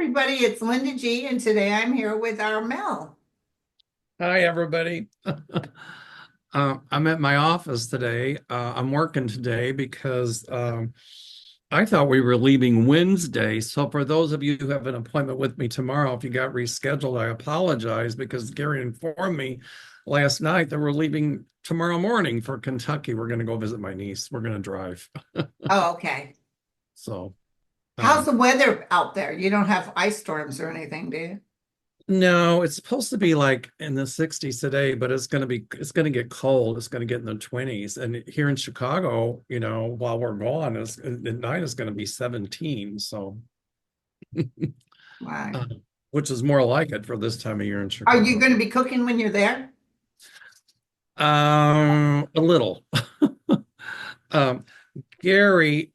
everybody, it's Linda G, and today I'm here with our Mel. Hi, everybody. I'm at my office today. I'm working today because I thought we were leaving Wednesday. So for those of you who have an appointment with me tomorrow, if you got rescheduled, I apologize because Gary informed me last night that we're leaving tomorrow morning for Kentucky. We're going to go visit my niece. We're going to drive. Oh, okay. So How's um, the weather out there? You don't have ice storms or anything, do you? no, it's supposed to be like in the 60s today, but it's going to get cold. It's going to get in the 20s. And here in Chicago, while we're gone, at night is going to be 17. So, Why? uh, which is more like it for this time of year in Are you Chicago. going to be cooking when you're there? A little. Um, Gary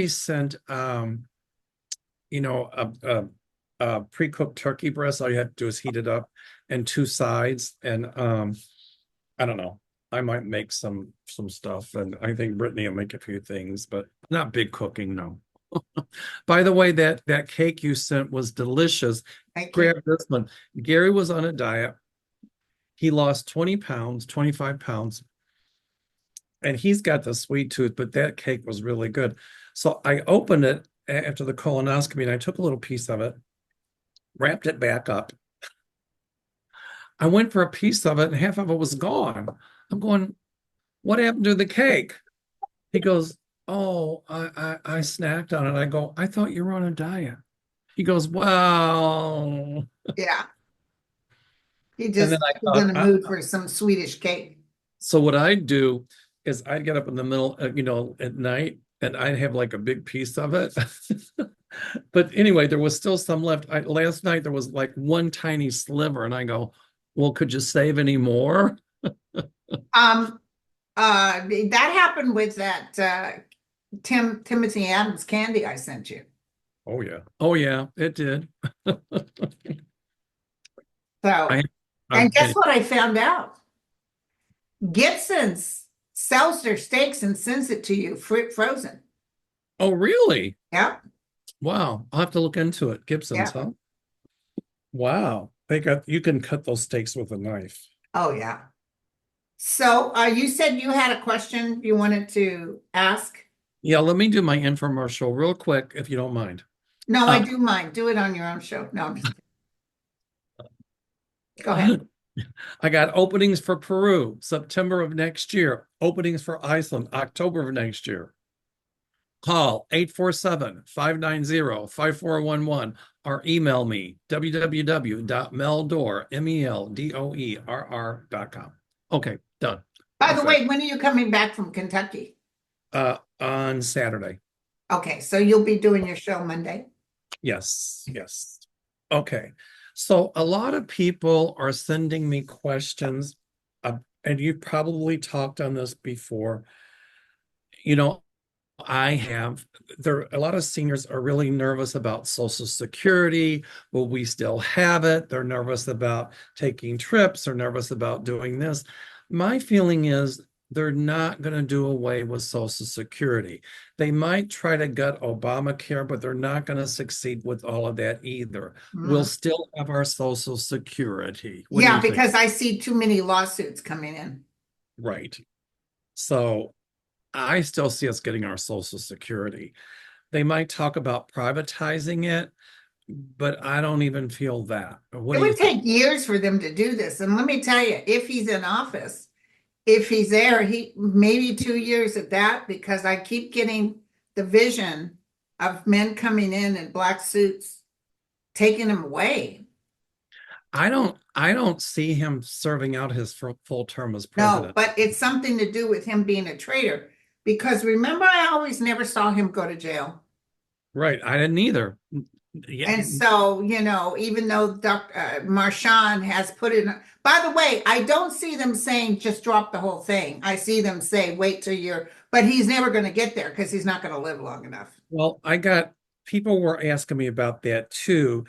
sent pre-cooked turkey breast. All you have to do is heat it up and two sides. And I don't know. I might make some stuff, and I think Brittany will make a few things, but not big cooking, no. By the way, that cake you sent was delicious. Thank you. Grab this one. Gary was on a diet. He lost 20 pounds, 25 pounds, and he's got the sweet tooth, but that cake was really good. So I opened it after the colonoscopy and I took a little piece of it, wrapped it back up. I went for a piece of it and half of it was gone. I'm going, what happened to the cake? He goes, oh, I snacked on it. I go, I thought you were on a diet. He goes, well, Yeah, he and then just I was in thought, a mood for some Swedish cake. so what I'd do is I'd get up in the middle, at night, and I'd have like a big piece of it. But anyway, there was still some left. Last night there was like one tiny sliver, and I go, well, could you save any more? Um, that happened with that Timothy Adams candy I sent you. Oh yeah. Oh yeah, it did. So, I and guess and what I found out? Gibson's sells their steaks and sends it to you frozen. oh really? Yeah, Wow. I'll have to look into it. Gibson's, yeah. huh? Wow. You can cut those steaks with a knife. Oh, yeah. So, you said you had a question you wanted to ask? Yeah, let me do my infomercial real quick if you don't mind. No, I Uh, do mind. Do it on your own show. No, I'm just kidding. Go ahead. I got openings for Peru, September of next year. Openings for Iceland, October of next year. Call 847-590-5411 or email me www.meldorr.com. Okay, done. By the That's it. way, when are you coming back from Kentucky? On Saturday. Okay, so you'll be doing your show Monday. Yes, yes. Okay. So a lot of people are sending me questions, and you've probably talked on this before. You know, I have there a lot of seniors are really nervous about Social Security. Will we still have it? They're nervous about taking trips, they're nervous about doing this. My feeling is they're not going to do away with Social Security. They might try to gut Obamacare, but they're not going to succeed with all of that either. We'll Mhm. still have our Social Security. What do Yeah, you think? because I see too many lawsuits coming in. Right. So I still see us getting our Social Security. They might talk about privatizing it, but I don't even feel that. What It do you would think? take years for them to do this. And let me tell you, if he's in office, if he's there, he maybe 2 years at that, because I keep getting the vision of men coming in black suits, taking him away. I don't see him serving out his full term as No, president. but it's something to do with him being a traitor. Because remember, I always never saw him go to jail. Right. I didn't either. Yeah. And so, even though Dr. Marchand has put it, by the way, I don't see them saying just drop the whole thing. I see them say wait till you're, but he's never going to get there because he's not going to live long enough. Well, I got people were asking me about that too.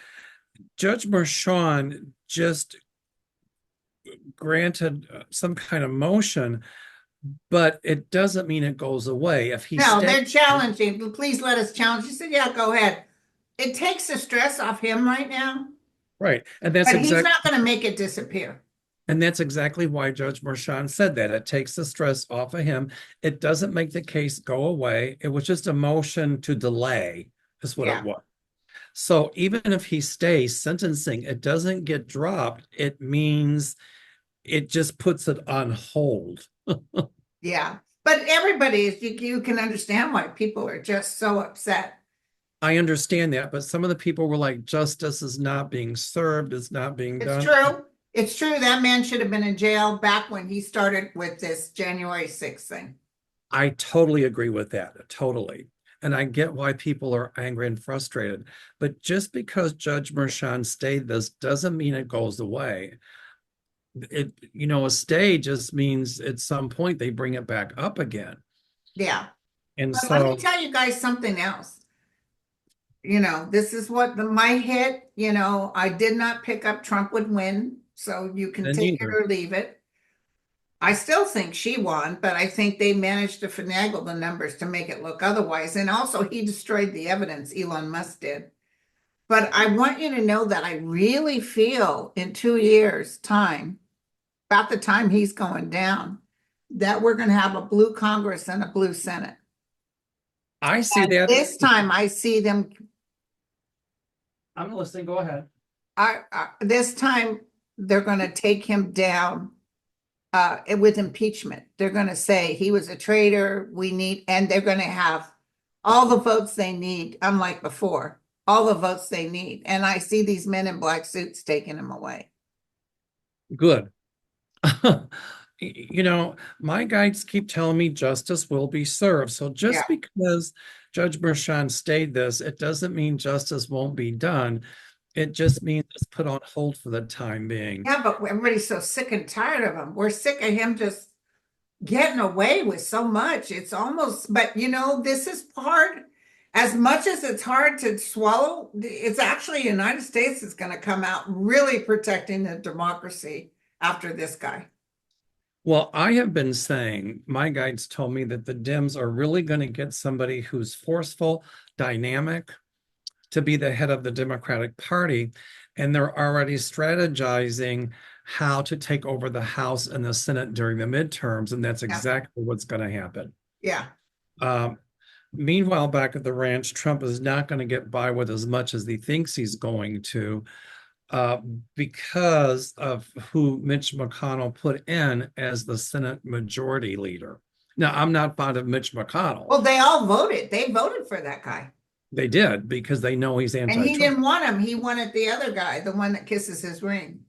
Judge Marchand just granted some kind of motion, but it doesn't mean it goes away. If he No, stays, they're challenging. Please let us challenge. He said, yeah, go ahead. it takes the stress off him right now, Right. And that's but he's exactly not going to make it disappear. why Judge Merchan said that. It takes the stress off of him. It doesn't make the case go away. It was just a motion to delay, is what it Yeah. was. So even if he stays sentencing, it doesn't get dropped. It means it just puts it on hold. Yeah. But everybody is, you can understand why people are just so upset. I understand that, but some of the people were like, justice is not being served, it's not being It's done. true. It's true. That man should have been in jail back when he started with this January 6th thing. I totally agree with that. Totally. And I get why people are angry and frustrated. But just because Judge Merchan stayed this doesn't mean it goes away. A stay just means at some point they bring it back up again. Yeah. And But let me so, tell you guys something else. This is what my hit, I did not pick up Trump would win. So you can then take it neither. or leave it. I still think she won, but I think they managed to finagle the numbers to make it look otherwise. And also, he destroyed the evidence, Elon Musk did. But I want you to know that I really feel in 2 years' time, about the time he's going down, that we're going to have a blue Congress and a blue Senate. I see that. This time I see them, I'm listening. Go ahead. this time they're going to take him down with impeachment. They're going to say he was a traitor. And they're going to have all the votes they need, unlike before, all the votes they need. And I see these men in black suits taking him away. Good. My guides keep telling me justice will be served. So Yeah. just because Judge Merchan stayed this, it doesn't mean justice won't be done. It just means it's put on hold for the time being. Yeah, but everybody's so sick and tired of him. We're sick of him just getting away with so much. It's almost, but this is hard. As much as it's hard to swallow, it's actually United States is going to come out really protecting the democracy after this guy. Well, I have been saying, my guides told me that the Dems are really going to get somebody who's forceful, dynamic, to be the head of the Democratic Party. And they're already strategizing how to take over the House and the Senate during the midterms. And that's exactly what's going to happen. Yeah. Meanwhile, back at the ranch, Trump is not going to get by with as much as he thinks he's going to because of who Mitch McConnell put in as the Senate Majority Leader. Now, I'm not fond of Mitch McConnell. Well, they all voted. They voted for that guy. They did because they know he's And anti-Trump. he didn't want him. He wanted the other guy, the one that kisses his ring.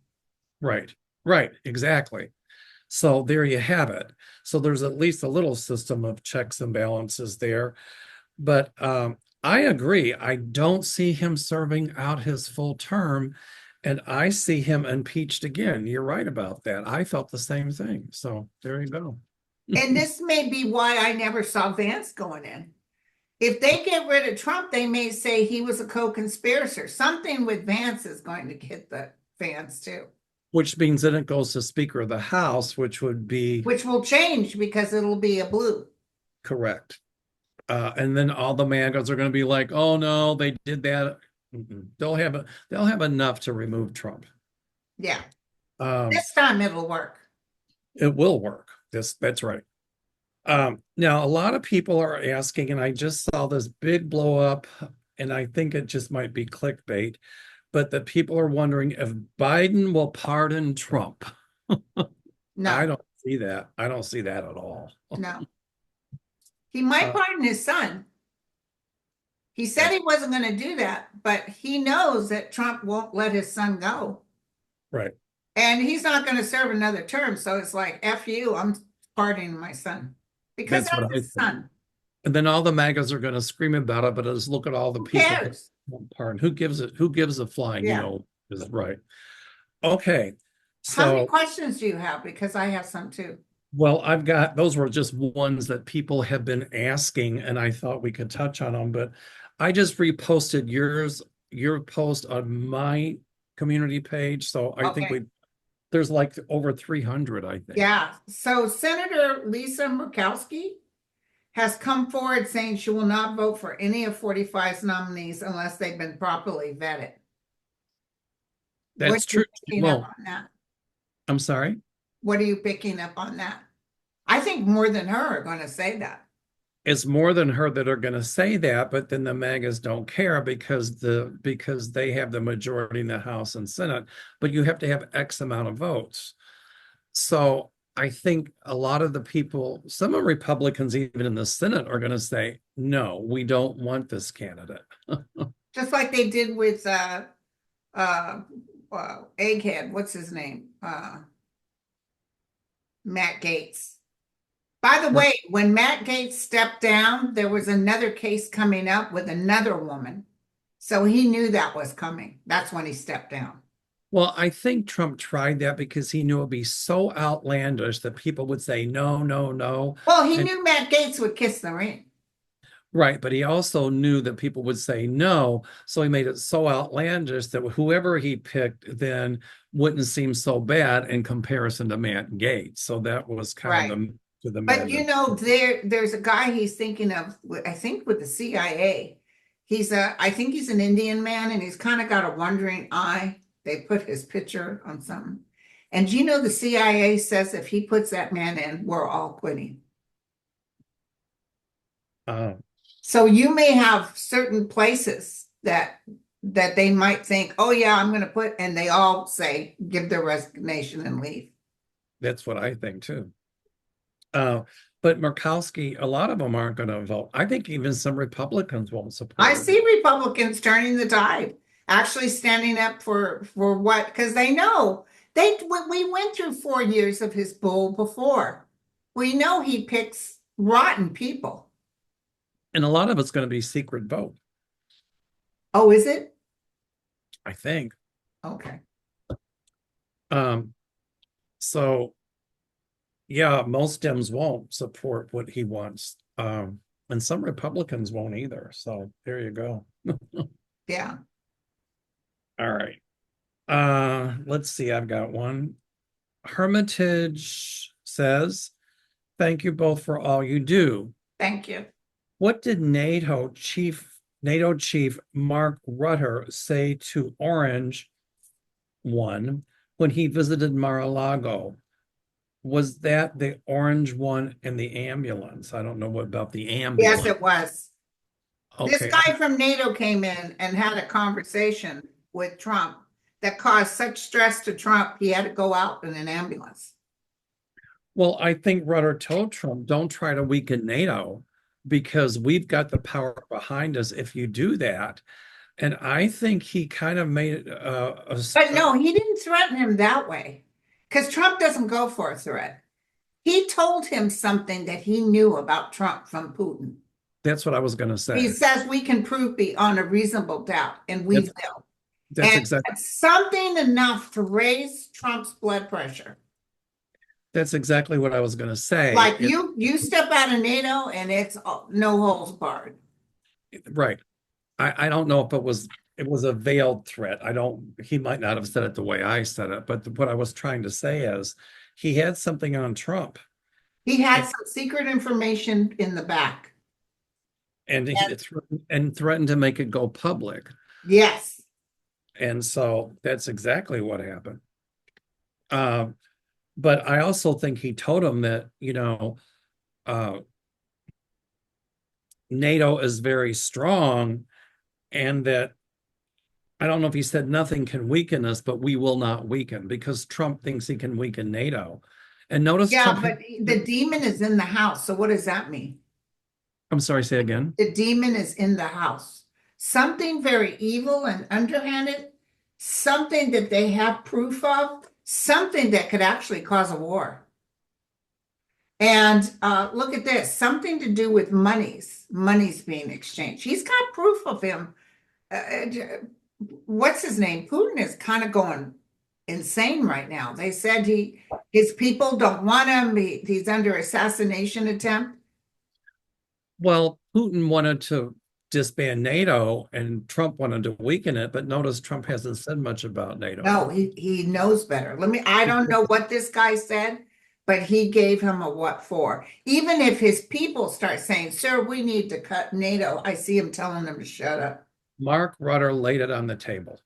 Right, exactly. So there you have it. So there's at least a little system of checks and balances there. But I agree. I don't see him serving out his full term, and I see him impeached again. You're right about that. I felt the same thing. So there you go. And this may be why I never saw Vance going in. If they get rid of Trump, they may say he was a co-conspirator. Something with Vance is going to hit the fans too. Which means that it goes to Speaker of the House, which will change because it'll be a blue. Correct. And then all the MAGAs are going to be like, "Oh no, they did that." They'll have enough to remove Trump. Yeah. This time it'll work. It will work. That's right. Now a lot of people are asking, and I just saw this big blow up, and I think it just might be clickbait, but the people are wondering if Biden will pardon Trump. No. I don't see that. I don't see that at all. No. He might pardon his son. He said he wasn't going to do that, but he knows that Trump won't let his son go. Right. And he's not going to serve another term. So it's like, F you, I'm pardoning my son. Because that's his son. And then all the MAGAs are going to scream about it, but just look at all the people. Cares? Pardon. Who gives a flying, is right. Okay. How many questions do you have? Because I have some too. Well, those were just ones that people have been asking, and I thought we could touch on them, but I just reposted your post on my community page. So I think there's like over 300, I think. Yeah. So Senator Lisa Murkowski has come forward saying she will not vote for any of 45's nominees unless they've been properly vetted. That's What are you true. picking up Well, on that? I'm sorry. What are you picking up on that? I think more than her are going to say that. It's more than her that are going to say that, but then the MAGAs don't care because they have the majority in the House and Senate, but you have to have X amount of votes. So I think a lot of the people, some of Republicans even in the Senate are going to say, no, we don't want this candidate. Just like they did with uh Egghead, what's his name? Matt Gaetz. By the way, when Matt Gaetz stepped down, there was another case coming up with another woman. So he knew that was coming. That's when he stepped down. Well, I think Trump tried that because he knew it'd be so outlandish that people would say no, no, no. Well, he And knew Matt Gaetz would kiss the ring. right, but he also knew that people would say no, so he made it so outlandish that whoever he picked then wouldn't seem so bad in comparison to Matt Gaetz. So that was kind of Right. the But you mega. know, there's a guy he's thinking of, I think with the CIA. I think he's an Indian man and he's kind of got a wandering eye. They put his picture on something. And you know, the CIA says if he puts that man in, we're all quitting. Oh, So you may have certain places that they might think, oh yeah, I'm going to put, and they all say, give their resignation and leave. that's what I think too. Uh, but Murkowski, a lot of them aren't going to vote. I think even some Republicans won't support I him. see Republicans turning the tide, actually standing up for what, because they know we went through 4 years of his bull before. We know he picks rotten people. And a lot of it's going to be secret vote, Oh, is it? I think. Okay. Um, so yeah, most Dems won't support what he wants. And some Republicans won't either. So there you go. Yeah. All right. Let's see. I've got one. Hermitage says, thank you both for all you do. Thank you. What did NATO chief Mark Rutter say to Orange one when he visited Mar-a-Lago? Was that the orange one in the ambulance? I don't know what about the ambulance. Yes, it was. This Okay. guy from NATO came in and had a conversation with Trump that caused such stress to Trump, he had to go out in an ambulance. Well, I think Rutter told Trump, don't try to weaken NATO because we've got the power behind us if you do that. And I think he kind of made it But no, he didn't threaten him that way because Trump doesn't go for a threat. He told him something that he knew about Trump from Putin. that's what I was going to say. He says we can prove beyond a reasonable doubt, and we will. That's And exactly something enough to raise Trump's blood pressure. that's exactly what I was going to say. Like you step out of NATO and it's no holds barred. Right. I don't know if it was a veiled threat. He might not have said it the way I said it, but what I was trying to say is he had something on Trump He had some secret information in the back. and he threatened to make it go public. Yes. And so that's exactly what happened. But I also think he told him that, NATO is very strong and that I don't know if he said nothing can weaken us, but we will not weaken because Trump thinks he can weaken NATO. And notice Yeah, but the demon is in the house. So what does that mean? I'm sorry, say again. The demon is in the house. Something very evil and underhanded, something that they have proof of, something that could actually cause a war. And look at this, something to do with monies being exchanged. He's got proof of him. What's his name? Putin is kind of going insane right now. They said his people don't want him. He's under assassination attempt. Well, Putin wanted to disband NATO and Trump wanted to weaken it, but notice Trump hasn't said much about NATO. No, he knows better. I don't know what this guy said, but he gave him a what for. Even if his people start saying, sir, we need to cut NATO, I see him telling them to shut up. Mark Rutter laid it on the table.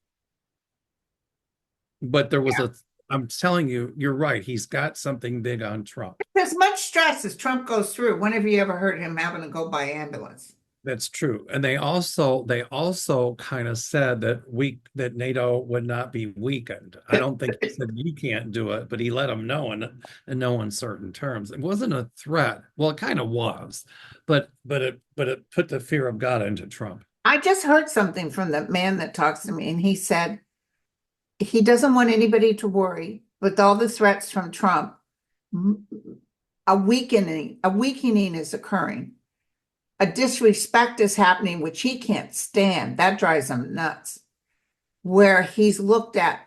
But there was I'm telling you, you're right. He's got something big on Trump. As much stress as Trump goes through, when have you ever heard him having to go by ambulance? That's true. And they also kind of said that NATO would not be weakened. I don't think he said you can't do it, but he let them know in no uncertain terms. It wasn't a threat. Well, it kind of was, but it put the fear of God into Trump. I just heard something from the man that talks to me, and he said he doesn't want anybody to worry with all the threats from Trump. A weakening is occurring. A disrespect is happening, which he can't stand. That drives him nuts. Where he's looked at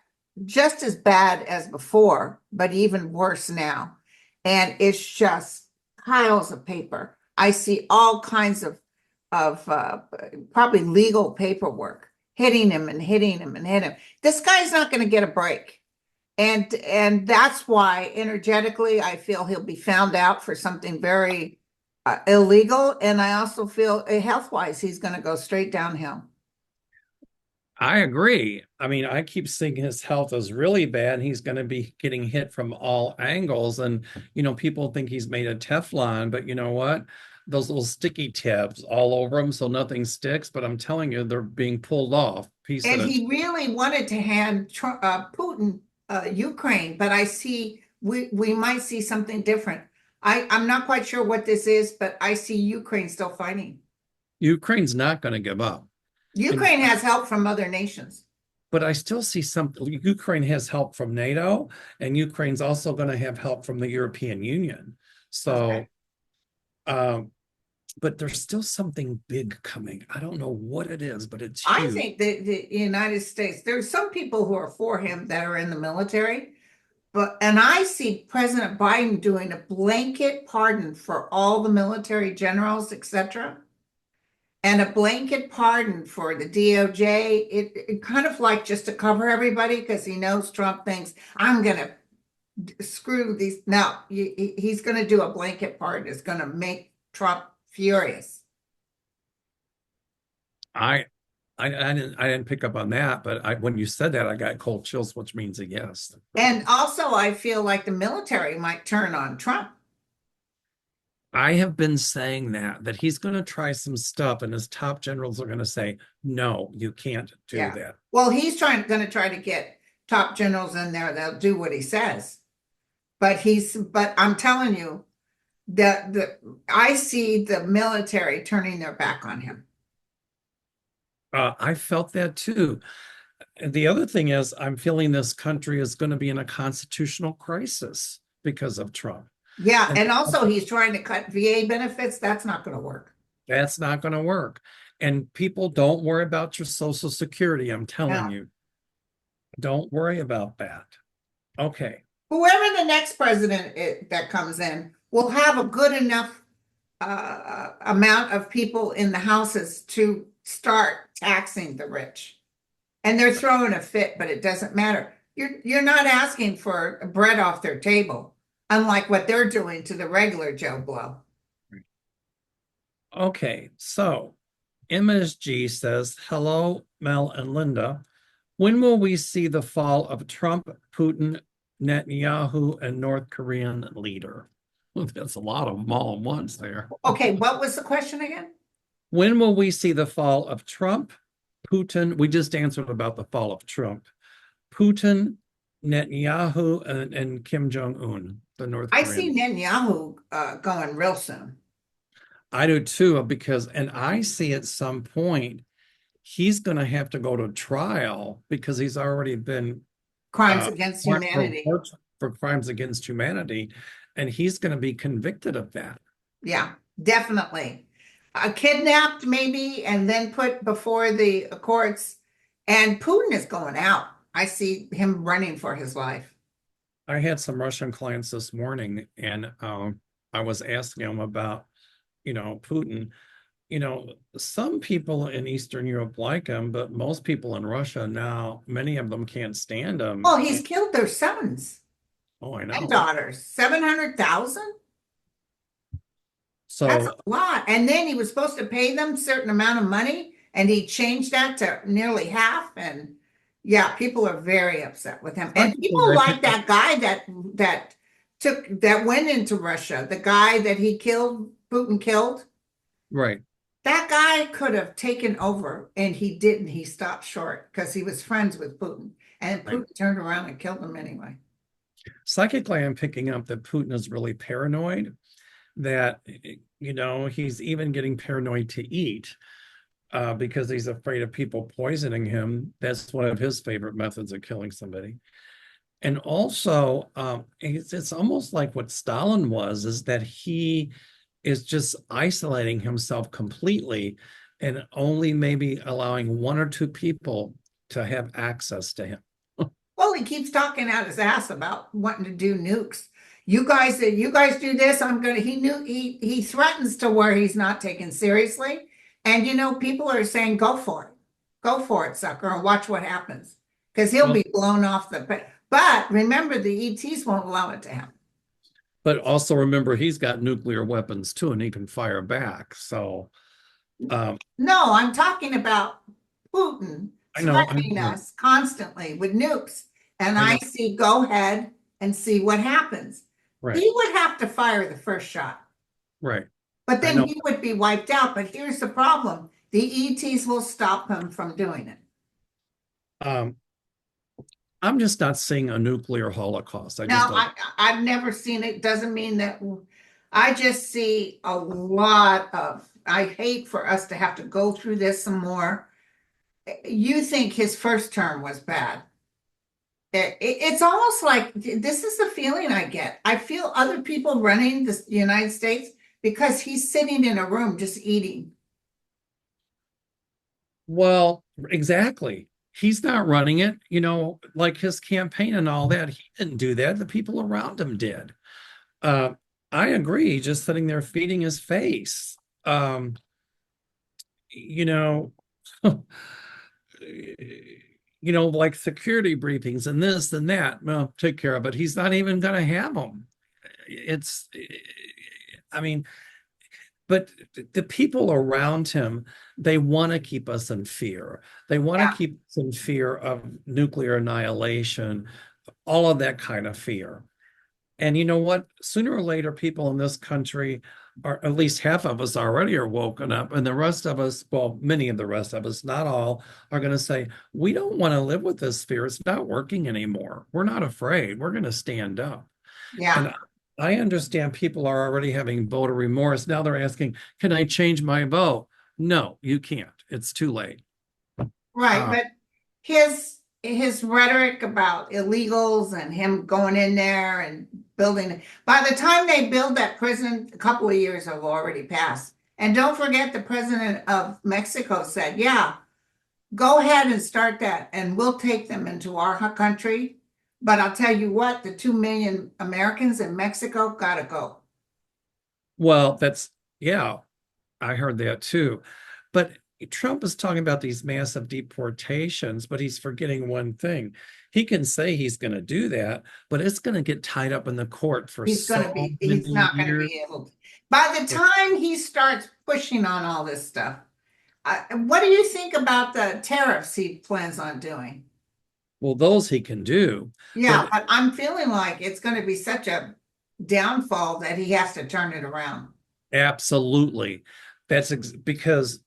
just as bad as before, but even worse now. And it's just piles of paper. I see all kinds of probably legal paperwork hitting him and hitting him and hitting him. This guy's not going to get a break. And that's why energetically I feel he'll be found out for something very illegal. And I also feel health-wise, he's going to go straight downhill. I agree. I mean, I keep seeing his health is really bad. He's going to be getting hit from all angles. And, people think he's made of Teflon, but you know what? Those little sticky tabs all over him so nothing sticks. But I'm telling you, they're being pulled off. And he really wanted to hand Putin Ukraine, but I see we might see something different. I'm not quite sure what this is, but I see Ukraine still fighting. Ukraine's not going to give up. Ukraine has help from other nations. But I still see Ukraine has help from NATO, and Ukraine's also going to have help from the European Union. So, Okay. But there's still something big coming. I don't know what it is, but it's I huge. think that the United States, there's some people who are for him that are in the military, and I see President Biden doing a blanket pardon for all the military generals, etc. And a blanket pardon for the DOJ, it kind of like just to cover everybody because he knows Trump thinks I'm going to screw these. No, he's going to do a blanket pardon. It's going to make Trump furious. I didn't pick up on that, but when you said that, I got cold chills, which means a yes. And also, I feel like the military might turn on Trump. I have been saying that he's going to try some stuff, and his top generals are going to say, "No, you can't do that." Well, he's going to try to get top generals in there. They'll do what he says. But I'm telling you that I see the military turning their back on him. I felt that too. And the other thing is, I'm feeling this country is going to be in a constitutional crisis because of Trump. Yeah, and also he's trying to cut VA benefits. That's not going to work. That's not going to work. And people, don't worry about your Social Security. I'm telling you, don't worry about that. Okay. Whoever the next president that comes in will have a good enough amount of people in the houses to start taxing the rich. And they're throwing a fit, but it doesn't matter. You're not asking for bread off their table, unlike what they're doing to the regular Joe Blow. Okay, so MSG says, hello, Mel and Linda. When will we see the fall of Trump, Putin, Netanyahu, and North Korean leader? Well, that's a lot of them all at once there. Okay, what was the question again? When will we see the fall of Trump, Putin? We just answered about the fall of Trump. Putin, Netanyahu, and Kim Jong-un, the North Korean. I see Netanyahu going real soon. I do too, and I see at some point he's going to have to go to trial because he's already been crimes against humanity for crimes against humanity, and he's going to be convicted of that. Yeah, definitely. Kidnapped maybe, and then put before the courts. And Putin is going out. I see him running for his life. I had some Russian clients this morning, and I was asking them about, Putin. Some people in Eastern Europe like him, but most people in Russia now, many of them can't stand him. Well, he's killed their sons. Oh, I And know. daughters, 700,000? That's So a lot. And then he was supposed to pay them a certain amount of money, and he changed that to nearly half. And yeah, people are very upset with him. And technically, people I like picked up, that guy that went into Russia, the guy that he killed, Putin killed. right. That guy could have taken over, and he didn't. He stopped short because he was friends with Putin. And Right. Putin turned around and killed him anyway. Psychically, I'm picking up that Putin is really paranoid, that, he's even getting paranoid to eat because he's afraid of people poisoning him. That's one of his favorite methods of killing somebody. And also, it's almost like what Stalin was, is that he is just isolating himself completely and only maybe allowing one or two people to have access to him. Well, he keeps talking out his ass about wanting to do nukes. You guys do this, I'm gonna, he threatens to where he's not taken seriously. And people are saying, go for it. Go for it, sucker, and watch what happens. Because he'll Well, be blown off but remember, the ETs won't allow it to happen. but also remember, he's got nuclear weapons too, and he can fire back. So um, No, I'm talking about Putin I know, threatening us constantly with nukes. And I I know, see, go ahead and see what happens. right, He would have to fire the first shot, right. but I then know. he would be wiped out. But here's the problem: the ETs will stop him from doing it. Um, I'm just not seeing a nuclear holocaust. I just Now, don't. I've never seen it. Doesn't mean that. I just see a lot of. I hate for us to have to go through this some more. You think his first term was bad? It's almost like this is the feeling I get. I feel other people running the United States because he's sitting in a room just eating. Well, exactly. He's not running it, like his campaign and all that. He didn't do that. The people around him did. Uh, I agree. Just sitting there feeding his face. Um, you know, like security briefings and this and that. Well, take care of it. He's not even going to have them. It's, I mean, but the people around him, they want to keep us in fear. They want to Yeah. keep us in fear of nuclear annihilation, all of that kind of fear. And you know what? Sooner or later, people in this country, or at least half of us already are woken up, and the rest of us, well, many of the rest of us, not all, are going to say, we don't want to live with this fear. It's not working anymore. We're not afraid. We're going to stand up. Yeah. And I understand people are already having voter remorse. Now they're asking, can I change my vote? No, you can't. It's too late. Right, Uh, but his rhetoric about illegals and him going in there and building, by the time they build that prison, a couple of years have already passed. And don't forget, the president of Mexico said, yeah, go ahead and start that, and we'll take them into our country. But I'll tell you what, the 2 million Americans in Mexico gotta go. well, yeah, I heard that too. But Trump is talking about these massive deportations, but he's forgetting one thing. He can say he's going to do that, but it's going to get tied up in the court for so He's many not gonna years. be able to. By the time he starts pushing on all this stuff, what do you think about the tariffs he plans on doing? Well, those he can do, Yeah, but but I'm feeling like it's going to be such a downfall that he has to turn it around. absolutely. Because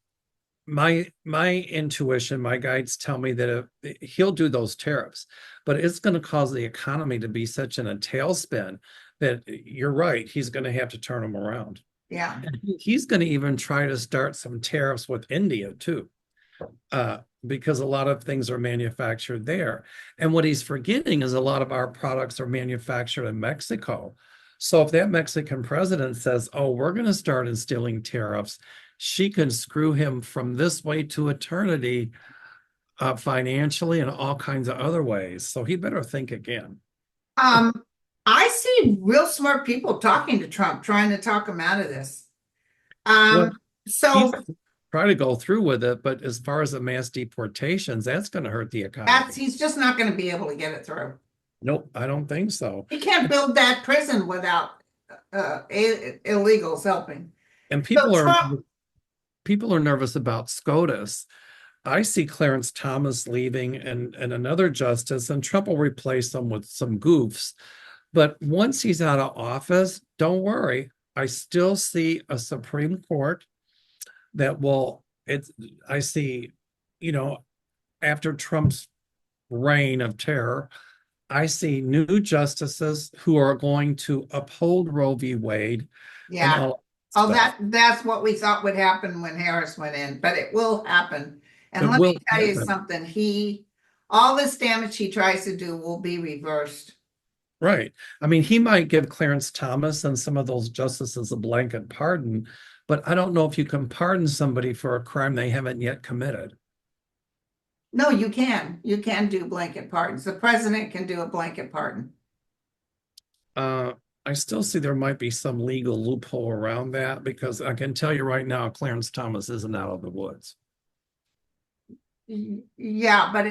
my intuition, my guides tell me that he'll do those tariffs, but it's going to cause the economy to be such in a tailspin that you're right, he's going to have to turn them around. Yeah. And he's going to even try to start some tariffs with India too, because a lot of things are manufactured there. And what he's forgetting is a lot of our products are manufactured in Mexico. So if that Mexican president says, oh, we're going to start instilling tariffs, she can screw him from this way to eternity, financially and all kinds of other ways. So he better think again. Um, I see real smart people talking to Trump, trying to talk him out of this. Well, So he's trying to go through with it, but as far as the mass deportations, that's going to hurt the economy. he's just not going to be able to get it through. Nope, I don't think so. You can't build that prison without illegals helping. And So Trump, people are nervous about SCOTUS. I see Clarence Thomas leaving and another justice, and Trump will replace them with some goofs. But once he's out of office, don't worry. I still see a Supreme Court that will, I see, you know, after Trump's reign of terror, I see new justices who are going to uphold Roe v. Wade and yeah. all Oh, stuff. that's what we thought would happen when Harris went in, but it will happen. And It let me will tell you happen. something, all this damage he tries to do will be reversed. Right. I mean, he might give Clarence Thomas and some of those justices a blanket pardon, but I don't know if you can pardon somebody for a crime they haven't yet committed. No, you can. You can do blanket pardons. The president can do a blanket pardon. Uh, I still see there might be some legal loophole around that because I can tell you right now, Clarence Thomas isn't out of the woods. Yeah, but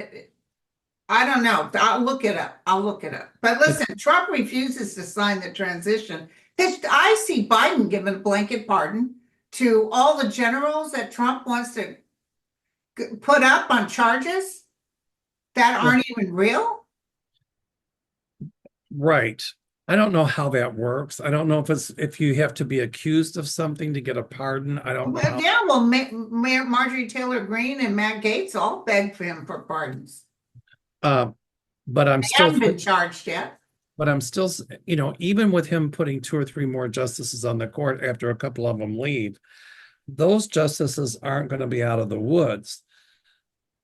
I don't know. I'll look it up. I'll look it up. But listen, Trump refuses to sign the transition. I see Biden giving a blanket pardon to all the generals that Trump wants to put up on charges that Well, aren't even real. right. I don't know how that works. I don't know if you have to be accused of something to get a pardon. I don't know Well, how. yeah, well, Marjorie Taylor Greene and Matt Gaetz all begged for him for pardons. Uh, but I'm They still haven't been charged yet. But I'm still, even with him putting two or three more justices on the court after a couple of them leave, those justices aren't going to be out of the woods.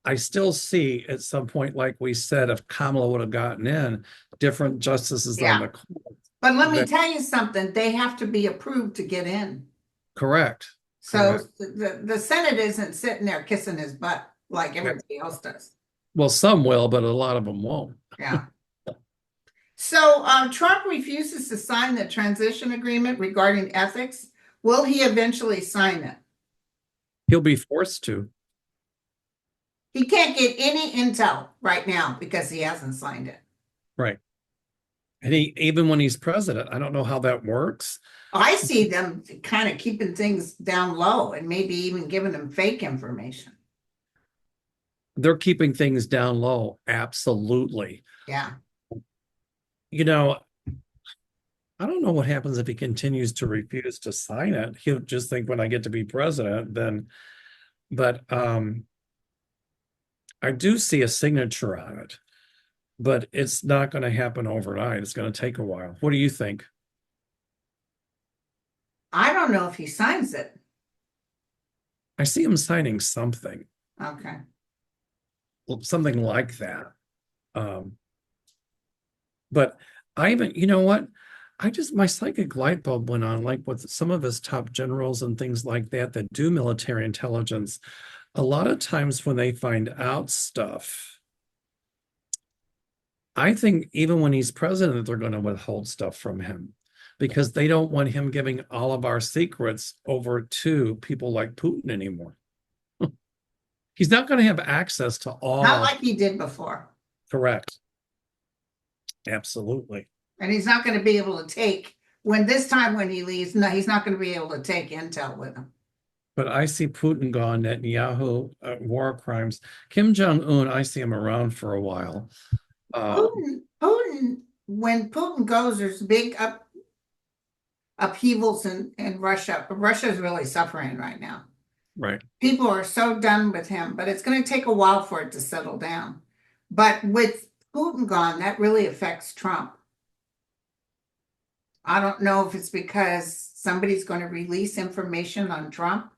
I still see at some point, like we said, if Kamala would have gotten in, different justices on Yeah. the court. But let me That, tell you something, they have to be approved to get in. correct. So Correct. the Senate isn't sitting there kissing his butt like Yeah. everybody else does. Well, some will, but a lot of them won't. Yeah. So Trump refuses to sign the transition agreement regarding ethics. Will he eventually sign it? He'll be forced to. He can't get any intel right now because he hasn't signed it. Right. And even when he's president, I don't know how that works. I see them kind of keeping things down low and maybe even giving them fake information. They're keeping things down low. Absolutely. Yeah. You know, I don't know what happens if he continues to refuse to sign it. He'll just think when I get to be president, then, but I do see a signature on it, but it's not going to happen overnight. It's going to take a while. What do you think? I don't know if he signs it. I see him signing something, Okay. something like that. Um, but I even, you know what? My psychic light bulb went on, like with some of his top generals and things like that that do military intelligence. A lot of times when they find out stuff, I think even when he's president, they're going to withhold stuff from him because they don't want him giving all of our secrets over to people like Putin anymore. He's not going to have access to Not all. like he did before. Correct. Absolutely. And he's not going to be able to take, when this time when he leaves, no, he's not going to be able to take intel with him. But I see Putin gone, Netanyahu, war crimes. Kim Jong-un, I see him around for a while. When Putin goes, there's big upheavals in Russia. Russia is really suffering right now. Right. People are so done with him, but it's going to take a while for it to settle down. But with Putin gone, that really affects Trump. I don't know if it's because somebody's going to release information on Trump.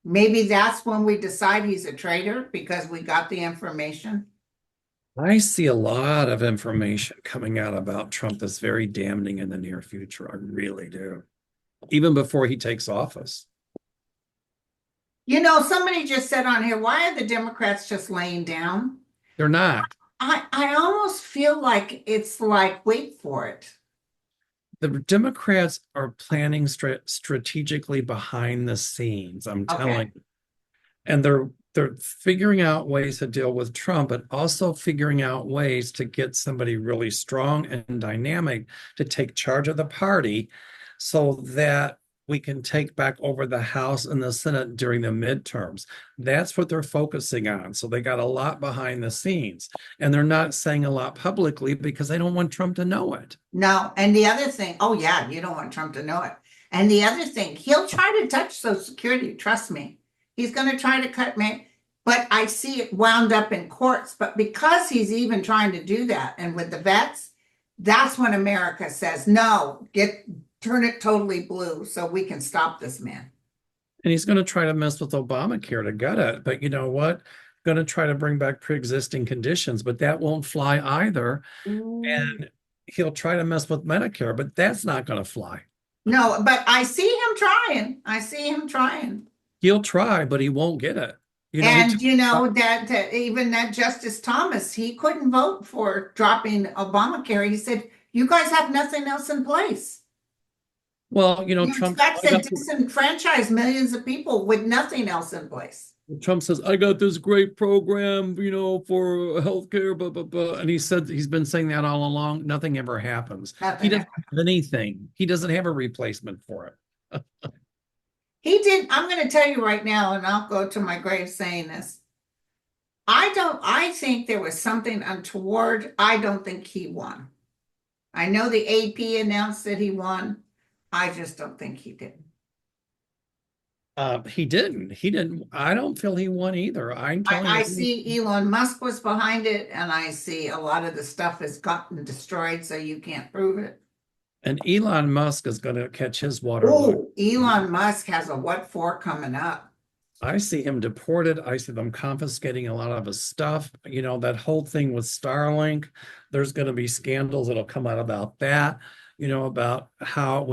Maybe that's when we decide he's a traitor because we got the information. I see a lot of information coming out about Trump that's very damning in the near future. I really do. Even before he takes office. You know, somebody just said on here, why are the Democrats just laying down? They're not. I almost feel like it's like, wait for it. The Democrats are planning strategically behind the scenes. I'm Okay. telling you. And they're they're figuring out ways to deal with Trump, but also figuring out ways to get somebody really strong and dynamic to take charge of the party so that we can take back over the House and the Senate during the midterms. That's what they're focusing on. So they got a lot behind the scenes, and they're not saying a lot publicly because they don't want Trump to know it. No, and the other thing, oh yeah, you don't want Trump to know it. And the other thing, he'll try to touch Social Security, trust me. He's going to try to cut me, but I see it wound up in courts. But because he's even trying to do that, and with the vets, that's when America says, no, turn it totally blue so we can stop this man. And he's going to try to mess with Obamacare to gut it. But you know what? Going to try to bring back pre-existing conditions, but that won't fly either. And he'll try to mess with Medicare, but that's not going to fly. No, but I see him trying. I see him trying. He'll try, but he won't get it. And you know that even that Justice Thomas, he couldn't vote for dropping Obamacare. He said, "You guys have nothing else in place." Well, You Trump expect to disenfranchise millions of people with nothing else in place. Trump says, I got this great program, for healthcare, blah, blah, blah. And he's been saying that all along. Nothing ever happens. He doesn't have anything. He doesn't have a replacement for it. He did. I'm going to tell you right now, and I'll go to my grave saying this. I think there was something untoward. I don't think he won. I know the AP announced that he won. I just don't think he did. He didn't. I don't feel he won either. I see Elon Musk was behind it, and I see a lot of the stuff has gotten destroyed, so you can't prove it. And Elon Musk is going to catch his water. Oh, Elon Musk has a what for coming up. I see him deported. I see them confiscating a lot of his stuff. That whole thing with Starlink, there's going to be scandals that'll come out about that. About how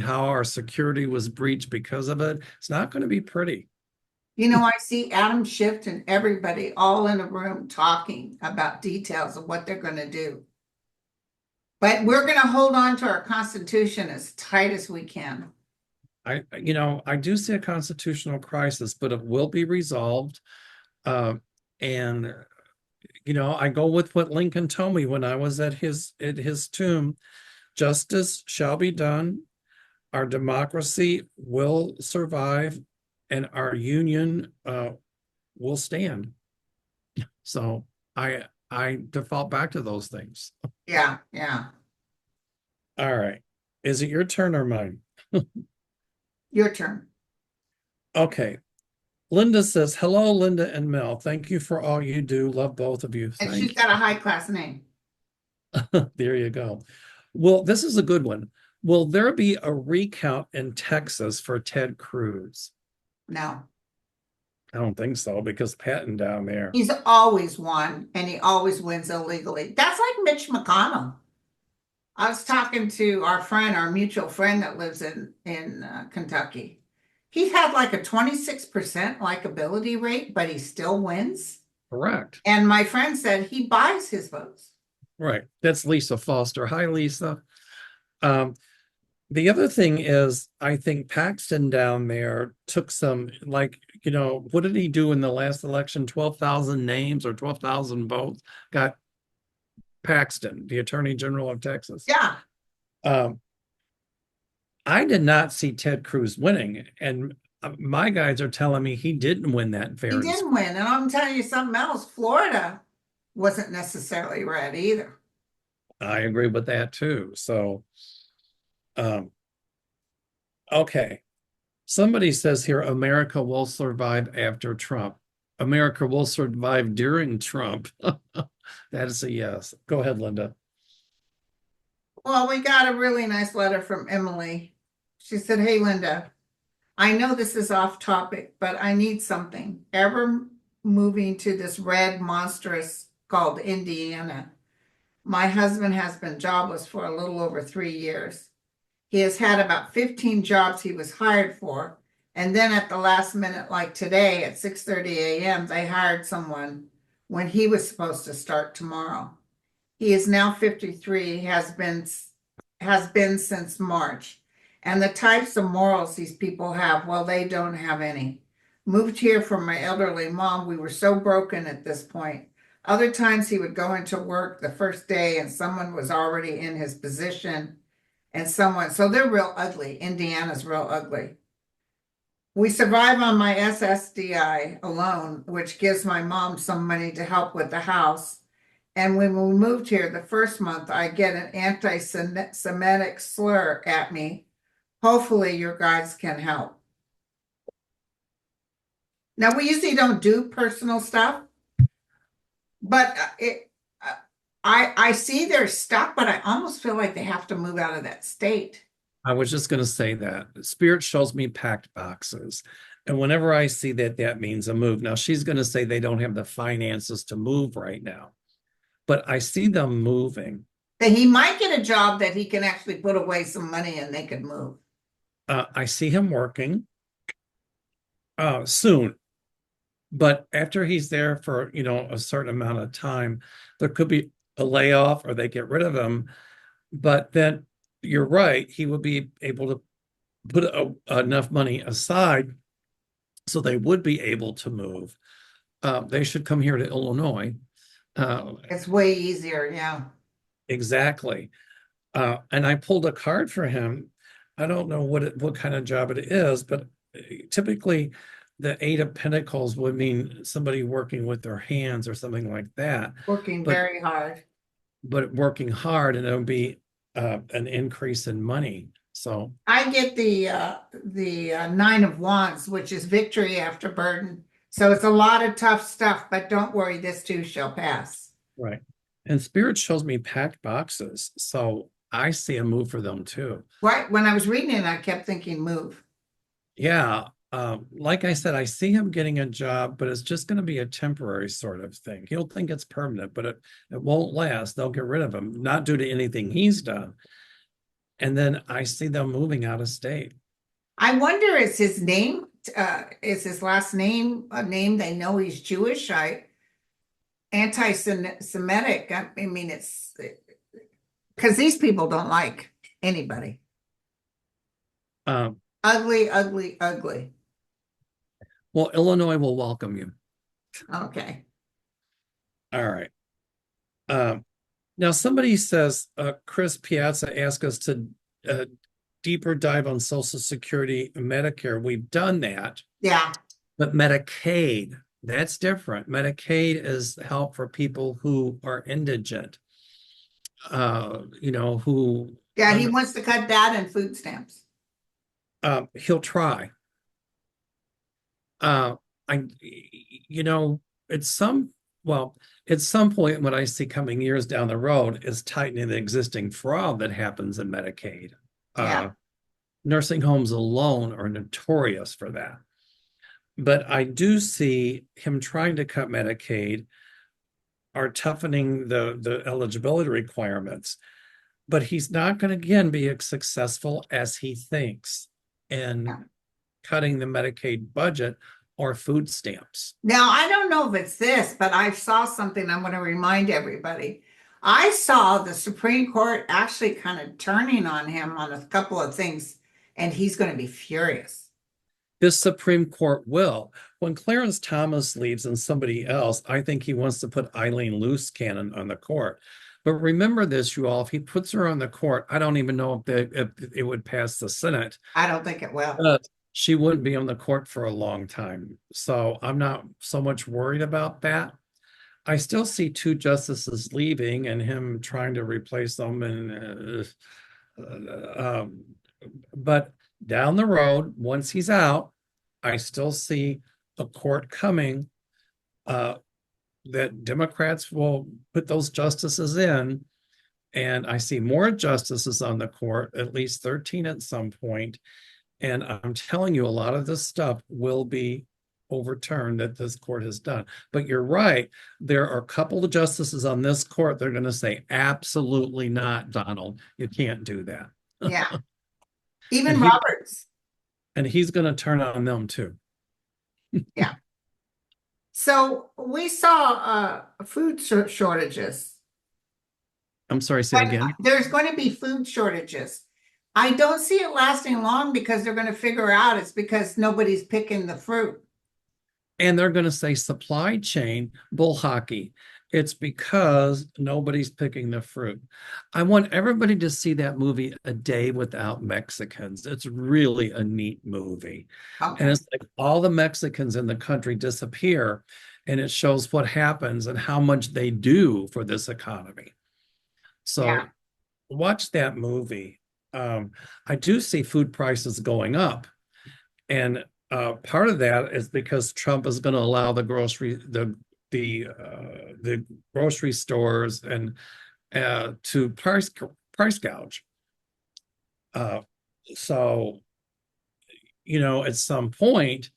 our security was breached because of it. It's not going to be pretty. I see Adam Schiff and everybody all in a room talking about details of what they're going to do. But we're going to hold on to our Constitution as tight as we can. I do see a constitutional crisis, but it will be resolved. And I go with what Lincoln told me when I was at his tomb. Justice shall be done. Our democracy will survive, and our union will stand. So I default back to those things. Yeah. All right. Is it your turn or mine? Your turn. Okay. Linda says, hello, Linda and Mel. Thank you for all you do. Love both of you. And she's got a high class name. There you go. Well, this is a good one. Will there be a recount in Texas for Ted Cruz? No. I don't think so, because Patton down there. He's always won, and he always wins illegally. That's like Mitch McConnell. I was talking to our mutual friend that lives in Kentucky. He had like a 26% likability rate, but he still wins. Correct. And my friend said he buys his votes. Right. That's Lisa Foster. Hi, Lisa. The other thing is, I think Paxton down there took some, what did he do in the last election? 12,000 names or 12,000 votes got Paxton, the Attorney General of Texas. Yeah. I did not see Ted Cruz winning, and my guys are telling me he didn't win that fairness. He didn't win, and I'm telling you something else. Florida wasn't necessarily red either. I agree with that too. So, okay. Somebody says here, America will survive after Trump. America will survive during Trump. That is a yes. Go ahead, Linda. Well, we got a really nice letter from Emily. She said, hey, Linda, I know this is off topic, but I need something. Ever moving to this red monstrous called Indiana. My husband has been jobless for a little over 3 years. He has had about 15 jobs he was hired for. And then at the last minute, like today at 6:30 a.m., they hired someone when he was supposed to start tomorrow. He is now 53, has been since March. And the types of morals these people have, well, they don't have any. moved here from my elderly mom. We were so broken at this point. Other times he would go into work the first day and someone was already in his position and so they're real ugly. Indiana's real ugly. We survive on my SSDI alone, which gives my mom some money to help with the house. And when we moved here the first month, I get an anti-Semitic slur at me. Hopefully your guys can help. Now, we usually don't do personal stuff, but I see they're stuck, but I almost feel like they have to move out of that state. I was just going to say that Spirit shows me packed boxes. And whenever I see that, that means a move. Now, she's going to say they don't have the finances to move right now, but I see them moving. That he might get a job that he can actually put away some money and they could move. I see him working soon. But after he's there for, a certain amount of time, there could be a layoff or they get rid of him. But then you're right, he would be able to put enough money aside so they would be able to move. They should come here to Illinois. It's way easier, yeah. Exactly. And I pulled a card for him. I don't know what kind of job it is, but typically the 8 of Pentacles would mean somebody working with their hands or something like that. Working very hard. But working hard, and it'll be an increase in money. So I get the 9 of Wands, which is victory after burden. So it's a lot of tough stuff, but don't worry, this too shall pass. right. And Spirit shows me packed boxes. So I see a move for them too. Right. When I was reading it, I kept thinking move. Yeah. Like I said, I see him getting a job, but it's just going to be a temporary sort of thing. He'll think it's permanent, but it won't last. They'll get rid of him, not due to anything he's done. And then I see them moving out of state. I wonder, is his last name a name they know he's Jewish? Anti-Semitic. I mean, it's because these people don't like anybody. Ugly, ugly, ugly. Well, Illinois will welcome you. Okay. All right. Now somebody says, Chris Piazza asked us to deeper dive on Social Security and Medicare. We've done that. Yeah. But Medicaid, that's different. Medicaid is help for people who are indigent. Who. Yeah, he wants to cut that and food stamps. He'll try. At some point, what I see coming years down the road is tightening the existing fraud that happens in Medicaid. Yeah. Nursing homes alone are notorious for that. But I do see him trying to cut Medicaid, are toughening the eligibility requirements. But he's not going to, again, be as successful as he thinks in cutting the Medicaid budget or food stamps. Now, I don't know if it's this, but I saw something I'm going to remind everybody. I saw the Supreme Court actually kind of turning on him on a couple of things, and he's going to be furious. This Supreme Court will. When Clarence Thomas leaves and somebody else, I think he wants to put Eileen Luce Cannon on the court. But remember this, you all, if he puts her on the court, I don't even know if it would pass the Senate. I don't think it will. She wouldn't be on the court for a long time. So I'm not so much worried about that. I still see 2 justices leaving and him trying to replace them. But down the road, once he's out, I still see a court coming that Democrats will put those justices in. And I see more justices on the court, at least 13 at some point. And I'm telling you, a lot of this stuff will be overturned that this court has done. But you're right. There are a couple of justices on this court. They're going to say, absolutely not, Donald. You can't do that. Yeah. Even Roberts. And he's going to turn on them too. Yeah. So we saw food shortages. I'm sorry, say it again. There's going to be food shortages. I don't see it lasting long because they're going to figure out it's because nobody's picking the fruit. And they're going to say supply chain bull hockey. It's because nobody's picking the fruit. I want everybody to see that movie, A Day Without Mexicans. It's really a neat movie. And Okay. it's like all the Mexicans in the country disappear, and it shows what happens and how much they do for this economy. Yeah. So watch that movie. I do see food prices going up. And part of that is because Trump is going to allow the grocery stores and to price gouge. Uh, so at some point,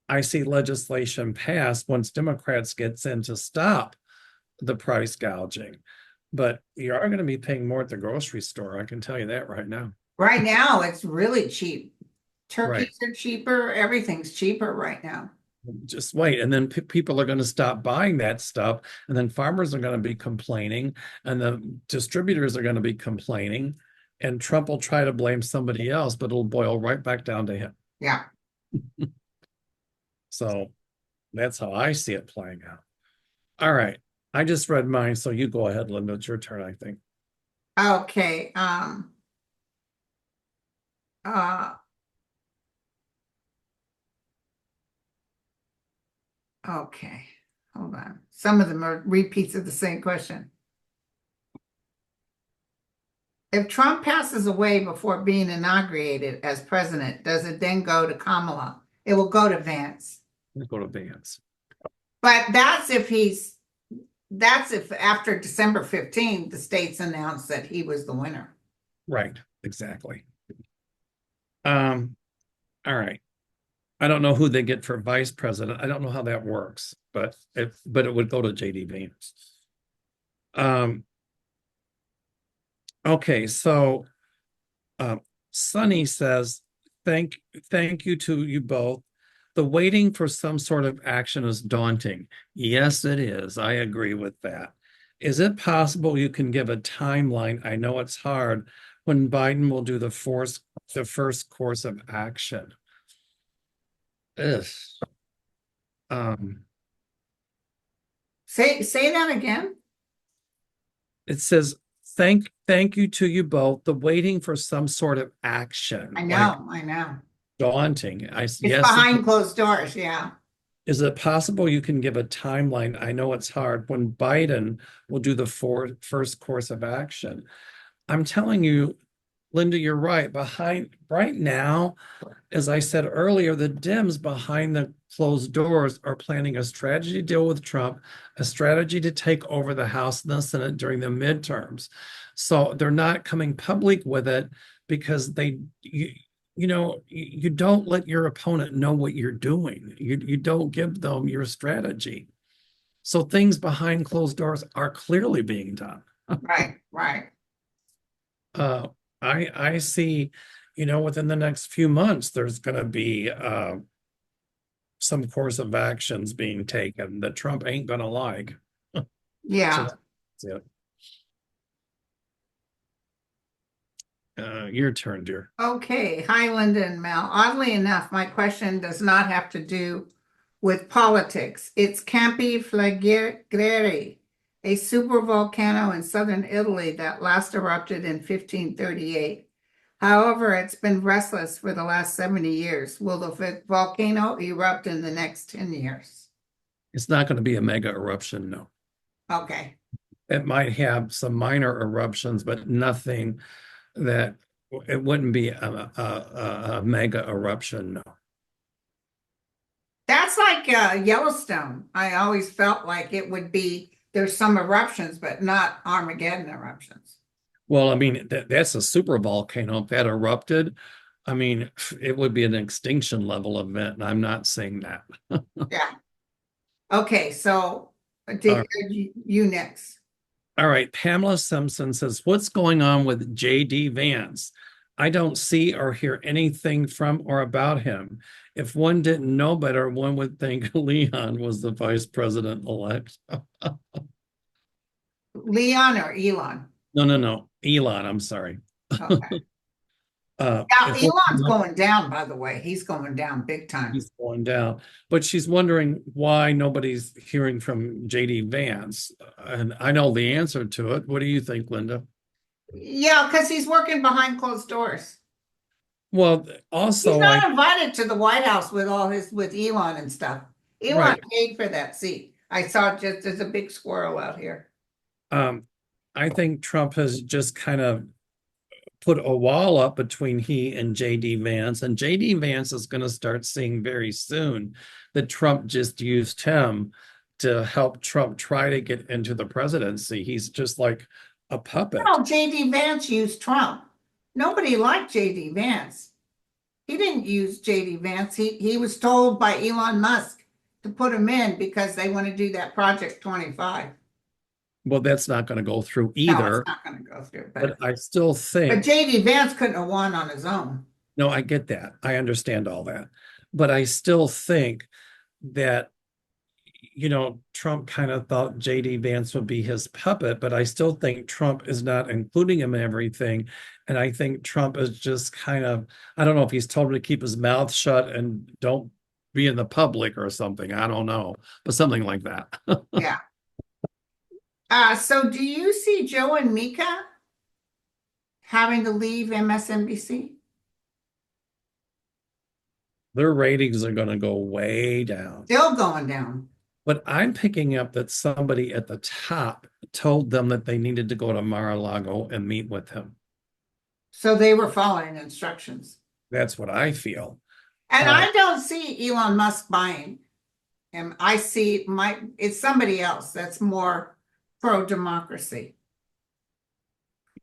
I see legislation passed once Democrats gets in to stop the price gouging. But you are going to be paying more at the grocery store. I can tell you that right now. Right now, it's really cheap. Right. Turkeys are cheaper. Everything's cheaper right now. Just wait. And then people are going to stop buying that stuff. And then farmers are going to be complaining. And the distributors are going to be complaining. And Trump will try to blame somebody else, but it'll boil right back down to him. Yeah. So that's how I see it playing out. All right. I just read mine. So you go ahead, Linda. It's your turn, I think. Okay. Uh, okay. Hold on. Some of them are repeats of the same question. If Trump passes away before being inaugurated as president, does it then go to Kamala? It will go to Vance. Let's go to Vance. But that's if after December 15th, the states announced that he was the winner. Right. Exactly. All right. I don't know who they get for vice president. I don't know how that works, but it would go to JD Vance. Okay, so Sonny says, thank you to you both. The waiting for some sort of action is daunting. Yes, it is. I agree with that. Is it possible you can give a timeline? I know it's hard when Biden will do the first course of action. Ugh. Say that again. It says, thank you to you both. The waiting for some sort of action, I like know, I know. daunting. It's Yes, behind closed doors, yeah. is it possible you can give a timeline? I know it's hard when Biden will do the first course of action. I'm telling you, Linda, you're right. Right now, as I said earlier, the Dems behind the closed doors are planning a strategy to deal with Trump, a strategy to take over the House and the Senate during the midterms. So they're not coming public with it because you don't let your opponent know what you're doing. You don't give them your strategy. So things behind closed doors are clearly being done. Right, right. Uh, I see, within the next few months, there's going to be some course of actions being taken that Trump ain't going to like. Yeah. So that's it. Your turn, dear. Okay. Hi, Linda and Mel. Oddly enough, my question does not have to do with politics. It's Campi Flegreri, a supervolcano in southern Italy that last erupted in 1538. However, it's been restless for the last 70 years. Will the volcano erupt in the next 10 years? It's not going to be a mega eruption, no. Okay. It might have some minor eruptions, but nothing that it wouldn't be a mega eruption, no. That's like Yellowstone. I always felt like it would be, there's some eruptions, but not Armageddon eruptions. Well, I mean, that's a super volcano. If that erupted, I mean, it would be an extinction level event. And I'm not saying that. Yeah. Okay, so you next. All right. Pamela Simpson says, what's going on with JD Vance? I don't see or hear anything from or about him. If one didn't know better, one would think Leon was the vice president elect. Leon or Elon? No. Elon, I'm sorry. Okay. Now, if we're Elon's going down, by the way. He's going down big time. he's going down, but she's wondering why nobody's hearing from JD Vance. And I know the answer to it. What do you think, Linda? Yeah, because he's working behind closed doors. Well, He's also not invited to the White House with all his with Elon and stuff. Elon right. paid for that seat. I saw just there's a big squirrel out here. Um, I think Trump has just kind of put a wall up between he and JD Vance, and JD Vance is going to start seeing very soon that Trump just used him to help Trump try to get into the presidency. He's just like a puppet. No, JD Vance used Trump. Nobody liked JD Vance. He didn't use JD Vance. He was told by Elon Musk to put him in because they want to do that Project 25. Well, that's not going to go through No, it's either, not going to go through, but I still but think, JD Vance couldn't have won on his own. no, I get that. I understand all that. But I still think that Trump kind of thought JD Vance would be his puppet, but I still think Trump is not including him in everything. And I think Trump is just kind of, I don't know if he's told him to keep his mouth shut and don't be in the public or something. I don't know, but something like that. Yeah. So do you see Joe and Mika having to leave MSNBC? Their ratings are going to go way down. Still going down. But I'm picking up that somebody at the top told them that they needed to go to Mar-a-Lago and meet with him. So they were following instructions. That's what I feel. And Uh, I don't see Elon Musk buying him. I see it's somebody else that's more pro-democracy.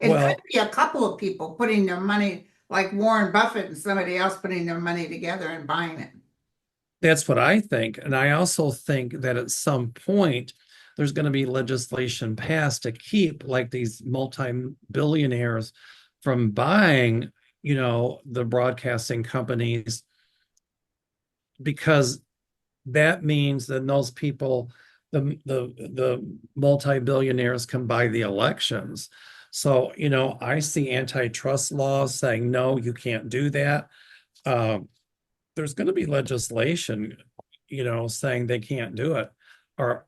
It could well, be a couple of people putting their money, like Warren Buffett and somebody else putting their money together and buying it. that's what I think. And I also think that at some point, there's going to be legislation passed to keep like these multi-billionaires from buying, the broadcasting companies, because that means that those people, the multi-billionaires can buy the elections. So, I see antitrust laws saying, no, you can't do that. Um, there's going to be legislation, saying they can't do it, or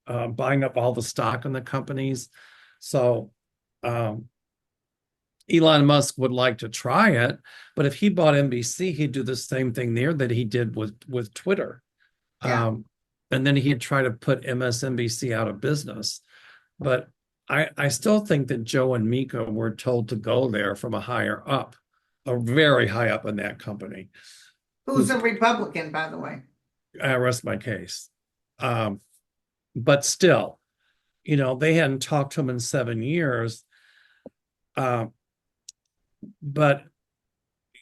buying up all the stock in the companies. So um, Elon Musk would like to try it, but if he bought NBC, he'd do the same thing there that he did with Twitter. Yeah. And then he'd try to put MSNBC out of business. But I still think that Joe and Mika were told to go there from a higher up, a very high up in that company. Who's a Republican, by the way? I rest my case. Um, but still, they hadn't talked to him in 7 years. Uh, but,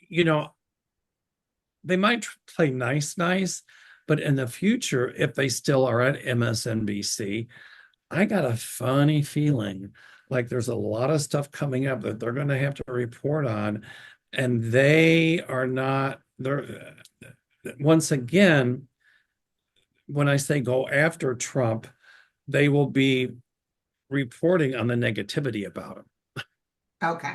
you know, they might play nice, but in the future, if they still are at MSNBC, I got a funny feeling like there's a lot of stuff coming up that they're going to have to report on, and they are not, they're, once again, when I say go after Trump, they will be reporting on the negativity about him. Okay.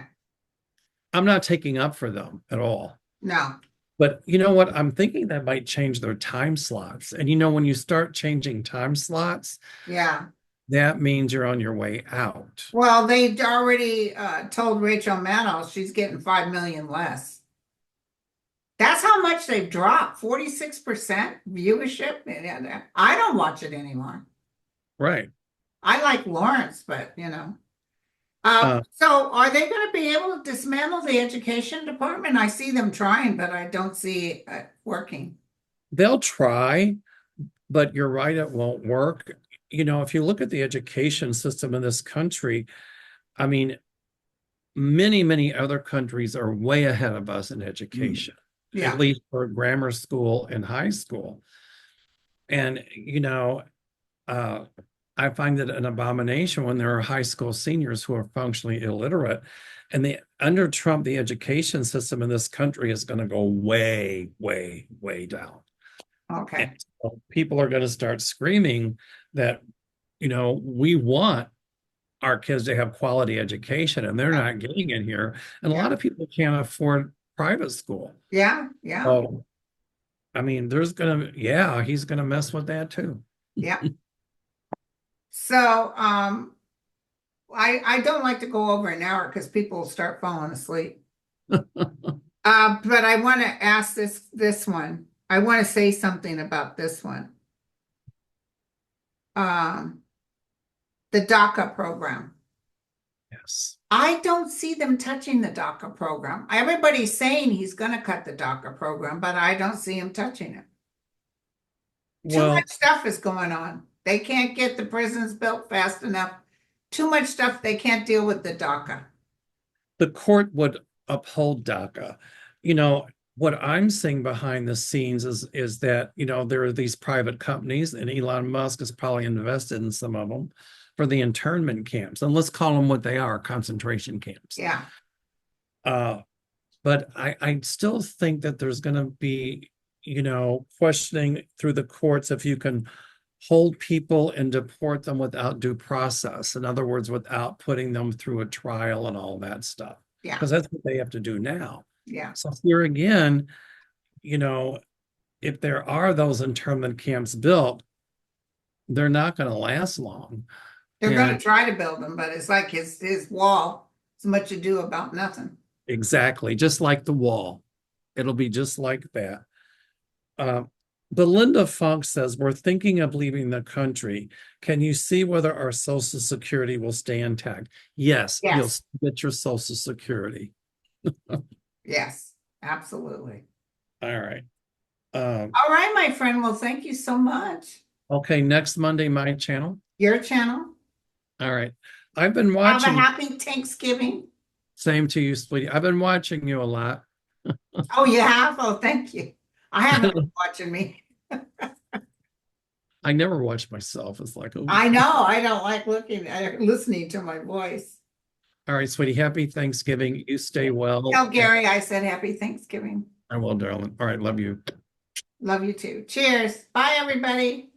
I'm not taking up for them at all. No. But you know what? I'm thinking that might change their time slots. And when you start changing time slots, Yeah. that means you're on your way out. Well, they already told Rachel Maddow she's getting 5 million less. That's how much they've dropped, 46% viewership. And I don't watch it anymore. Right. I like Lawrence, but Uh, so are they going to be able to dismantle the education department? I see them trying, but I don't see it working. they'll try, but you're right, it won't work. If you look at the education system in this country, I mean, many other countries are way ahead of us in education, at Yeah. least for grammar school and high school. And, uh, I find it an abomination when there are high school seniors who are functionally illiterate. And under Trump, the education system in this country is going to go way down. And Okay. so people are going to start screaming that, we want our kids to have quality education, and they're not getting it here. And a lot of people can't afford private school. Yeah, So, I mean, he's gonna mess with that too. yeah. So, I don't like to go over an hour because people will start falling asleep. But I want to ask this one. I want to say something about this one. The DACA program. Yes. I don't see them touching the DACA program. Everybody's saying he's going to cut the DACA program, but I don't see him touching it. Too Well, much stuff is going on. They can't get the prisons built fast enough. Too much stuff. They can't deal with the DACA. the court would uphold DACA. You know, what I'm seeing behind the scenes is that, there are these private companies, and Elon Musk is probably invested in some of them for the internment camps. And let's call them what they are, concentration camps. Yeah. But I still think that there's going to be, questioning through the courts if you can hold people and deport them without due process. In other words, without putting them through a trial and all that stuff. Yeah. Because that's what they have to do now. Yeah. So here again, if there are those internment camps built, they're not going to last long. They're going to try to build them, but it's like his wall. It's much ado about nothing. Exactly. Just like the wall. It'll be just like that. Belinda Funk says, we're thinking of leaving the country. Can you see whether our Social Security will stay intact? Yes. You'll get your Social Security. Yes, absolutely. All right. All right, my friend. Well, thank you so much. Okay, next Monday, my channel. Your channel. All right. I've been watching. Have a happy Thanksgiving. Same to you, sweetie. I've been watching you a lot. Oh, you have? Oh, thank you. I haven't been watching me. I never watch myself. It's like, I know. I don't like listening to my voice. All right, sweetie. Happy Thanksgiving. You stay well. Tell Gary I said happy Thanksgiving. I will, darling. All right. Love you. Love you too. Cheers. Bye, everybody.